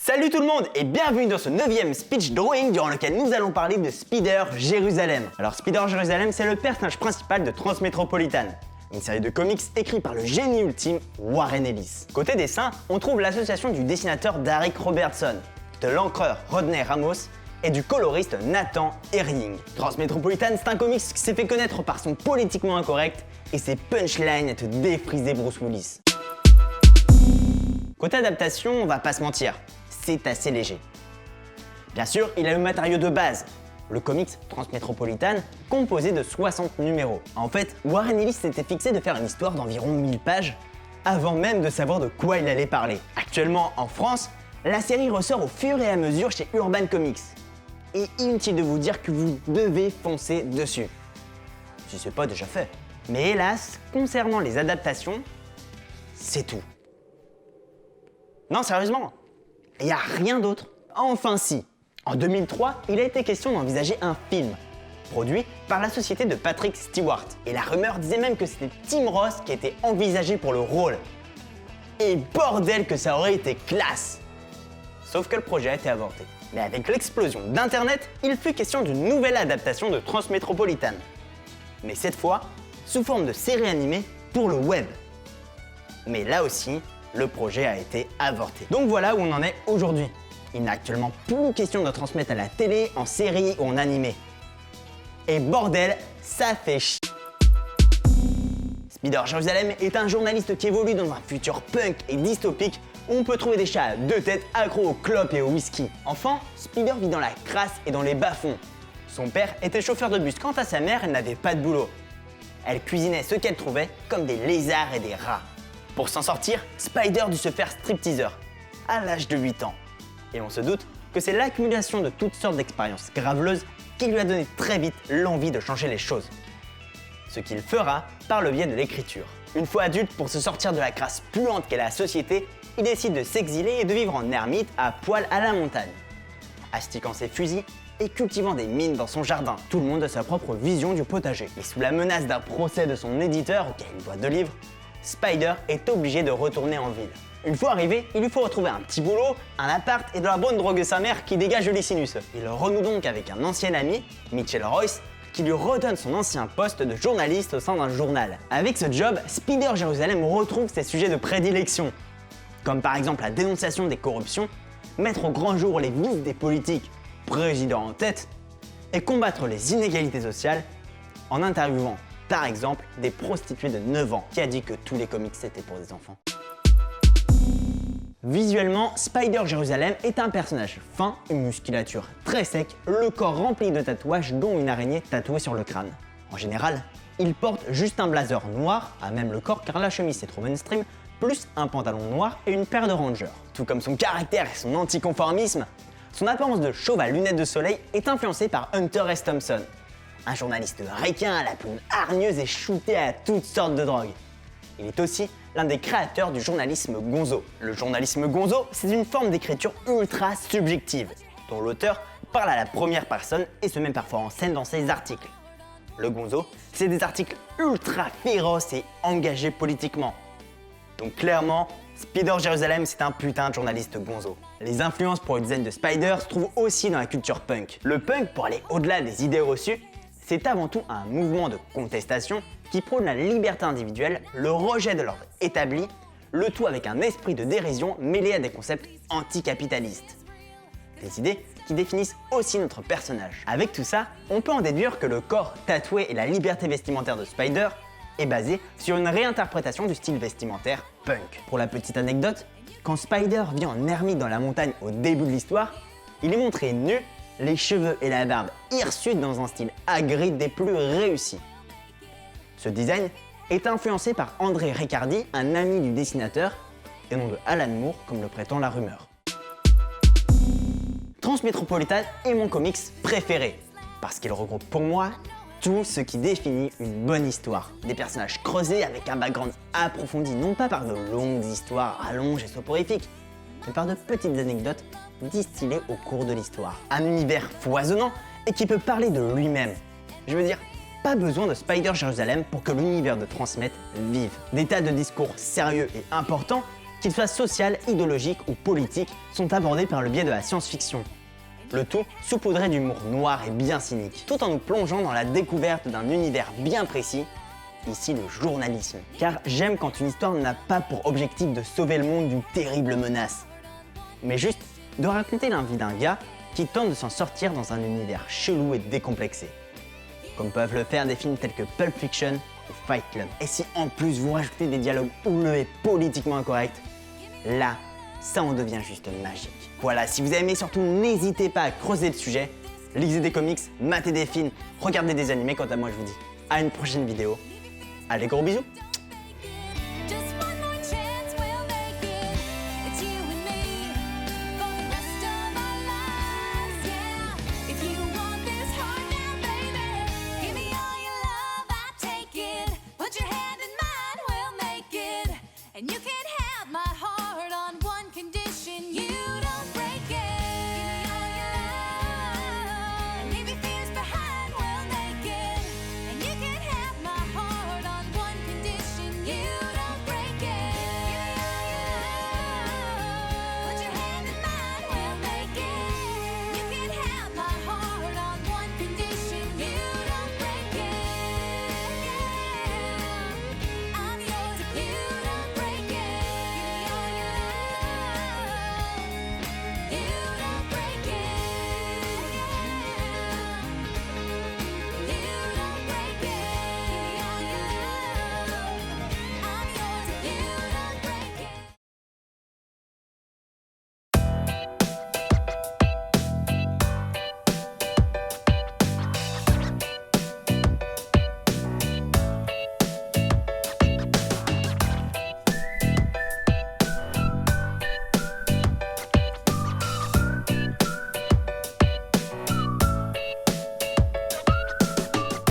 Salut tout le monde et bienvenue dans ce 9e speech drawing durant lequel nous allons parler de Spider Jérusalem. Alors Spider Jérusalem, c'est le personnage principal de Transmétropolitan, une série de comics écrits par le génie ultime Warren Ellis. Côté dessin, on trouve l'association du dessinateur Darick Robertson, de l'encreur Rodney Ramos et du coloriste Nathan Herring. Transmétropolitan, c'est un comics qui s'est fait connaître par son politiquement incorrect et ses punchlines à te défriser Bruce Willis. Côté adaptation, on va pas se mentir, c'est assez léger. Bien sûr, il a le matériau de base, le comics Transmétropolitan, composé de 60 numéros. En fait, Warren Ellis s'était fixé de faire une histoire d'environ 1000 pages avant même de savoir de quoi il allait parler. Actuellement, en France, la série ressort au fur et à mesure chez Urban Comics. Et inutile de vous dire que vous devez foncer dessus, si c'est pas déjà fait. Mais hélas, concernant les adaptations, c'est tout. Non, sérieusement, il n'y a rien d'autre. Enfin si, en 2003, il a été question d'envisager un film, produit par la société de Patrick Stewart. Et la rumeur disait même que c'était Tim Roth qui était envisagé pour le rôle. Et bordel que ça aurait été classe! Sauf que le projet a été avorté. Mais avec l'explosion d'Internet, il fut question d'une nouvelle adaptation de Transmétropolitan. Mais cette fois, sous forme de série animée pour le web. Mais là aussi, le projet a été avorté. Donc voilà où on en est aujourd'hui. Il n'est actuellement plus question de transmettre à la télé, en série ou en animé. Et bordel, ça fait chier. Spider Jérusalem est un journaliste qui évolue dans un futur punk et dystopique où on peut trouver des chats à deux têtes accros aux clopes et au whisky. Enfant, Spider vit dans la crasse et dans les bas-fonds. Son père était chauffeur de bus, quant à sa mère, elle n'avait pas de boulot. Elle cuisinait ce qu'elle trouvait, comme des lézards et des rats. Pour s'en sortir, Spider dut se faire stripteaseur, à l'âge de 8 ans. Et on se doute que c'est l'accumulation de toutes sortes d'expériences graveleuses qui lui a donné très vite l'envie de changer les choses. Ce qu'il fera par le biais de l'écriture. Une fois adulte, pour se sortir de la crasse puante qu'est la société, il décide de s'exiler et de vivre en ermite à poil à la montagne. Astiquant ses fusils et cultivant des mines dans son jardin. Tout le monde a sa propre vision du potager. Et sous la menace d'un procès de son éditeur, auquel il doit 2 livres, Spider est obligé de retourner en ville. Une fois arrivé, il lui faut retrouver un petit boulot, un appart et de la bonne drogue sa mère qui dégage les sinus. Il renoue donc avec un ancien ami, Mitchell Royce, qui lui redonne son ancien poste de journaliste au sein d'un journal. Avec ce job, Spider Jérusalem retrouve ses sujets de prédilection, comme par exemple la dénonciation des corruptions, mettre au grand jour les vices des politiques, président en tête, et combattre les inégalités sociales en interviewant par exemple des prostituées de 9 ans. Qui a dit que tous les comics c'était pour des enfants? Visuellement, Spider Jérusalem est un personnage fin, une musculature très sec, le corps rempli de tatouages dont une araignée tatouée sur le crâne. En général, il porte juste un blazer noir, à même le corps car la chemise c'est trop mainstream, plus un pantalon noir et une paire de Rangers. Tout comme son caractère et son anticonformisme, son apparence de chauve à lunettes de soleil est influencée par Hunter S. Thompson, un journaliste requin à la plume hargneuse et shooté à toutes sortes de drogues. Il est aussi l'un des créateurs du journalisme gonzo. Le journalisme gonzo, c'est une forme d'écriture ultra subjective, dont l'auteur parle à la première personne et se met parfois en scène dans ses articles. Le gonzo, c'est des articles ultra féroces et engagés politiquement. Donc clairement, Spider Jérusalem, c'est un putain de journaliste gonzo. Les influences pour le design de Spider se trouvent aussi dans la culture punk. Le punk, pour aller au-delà des idées reçues, c'est avant tout un mouvement de contestation qui prône la liberté individuelle, le rejet de l'ordre établi, le tout avec un esprit de dérision mêlé à des concepts anticapitalistes. Des idées qui définissent aussi notre personnage. Avec tout ça, on peut en déduire que le corps tatoué et la liberté vestimentaire de Spider est basé sur une réinterprétation du style vestimentaire punk. Pour la petite anecdote, quand Spider vient en ermite dans la montagne au début de l'histoire, il est montré nu, les cheveux et la barbe hirsutes dans un style agri des plus réussis. Ce design est influencé par André Riccardi, un ami du dessinateur, et non de Alan Moore comme le prétend la rumeur. Transmétropolitan est mon comics préféré, parce qu'il regroupe pour moi tout ce qui définit une bonne histoire. Des personnages creusés avec un background approfondi, non pas par de longues histoires allonges et soporifiques, mais par de petites anecdotes distillées au cours de l'histoire. Un univers foisonnant et qui peut parler de lui-même. Je veux dire, pas besoin de Spider Jérusalem pour que l'univers de Transmet vive. Des tas de discours sérieux et importants qui qu'ils soient sociales, idéologiques ou politiques, sont abordés par le biais de la science-fiction. Le tout saupoudré d'humour noir et bien cynique, tout en nous plongeant dans la découverte d'un univers bien précis, ici le journalisme. Car j'aime quand une histoire n'a pas pour objectif de sauver le monde d'une terrible menace, mais juste de raconter la vie d'un gars qui tente de s'en sortir dans un univers chelou et décomplexé. Comme peuvent le faire des films tels que Pulp Fiction ou Fight Club. Et si en plus vous rajoutez des dialogues houleux et politiquement incorrects, là, ça en devient juste magique. Voilà, si vous avez aimé, surtout n'hésitez pas à creuser le sujet, lisez des comics, matez des films, regardez des animés. Quant à moi, je vous dis à une prochaine vidéo. Allez, gros bisous! And you can have